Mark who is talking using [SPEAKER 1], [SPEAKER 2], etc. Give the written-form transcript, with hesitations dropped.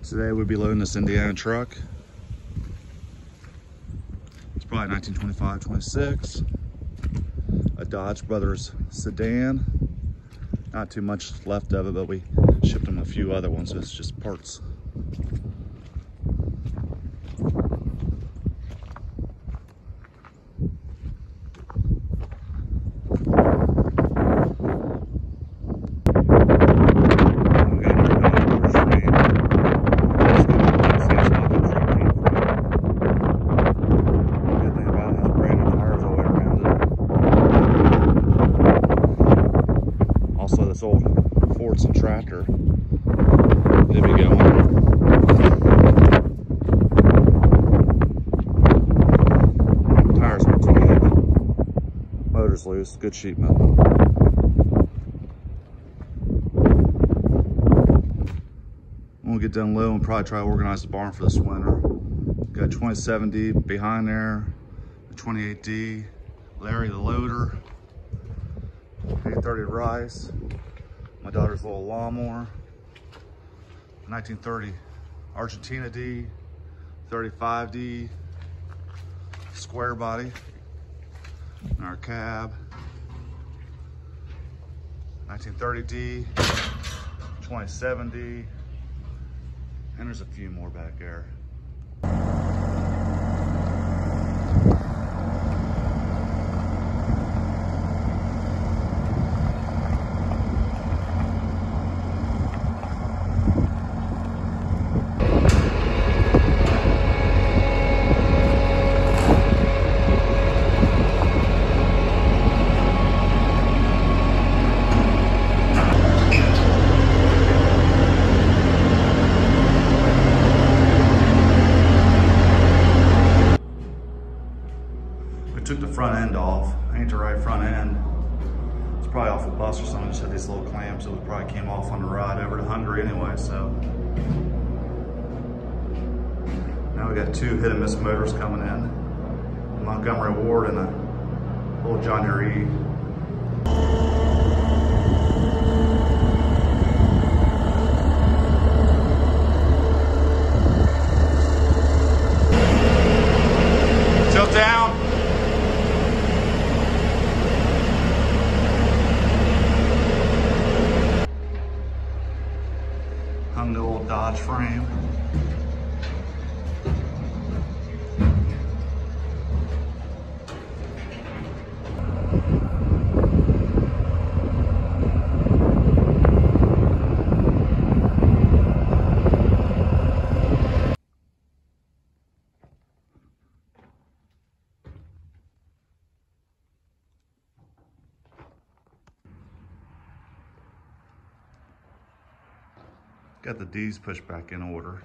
[SPEAKER 1] Today we'll be loading this Indiana truck. It's probably 1925, 26. A Dodge Brothers sedan. Not too much left of it, but we shipped them a few other ones, so it's just parts. Also, this old Fordson tractor did be going. Tires not too bad, but motor's loose. Good sheet metal. When we get done low, we'll probably try to organize the barn for this winter. Got 27D behind there, the 28D, Larry the loader. 830 rice, my daughter's little lawnmower, 1930 Argentina D, 35D, square body, and our cab, 1930D, 27D, and there's a few more back there. Took the front end off. Ain't the right front end. It's probably off a bus or something. Just had these little clamps that probably came off on the ride over to Hungary anyway. So now we got two hit and miss motors coming in. A Montgomery Ward and a little John Deere E. Tilt down. Hung the old Dodge frame. Got the D's pushed back in order.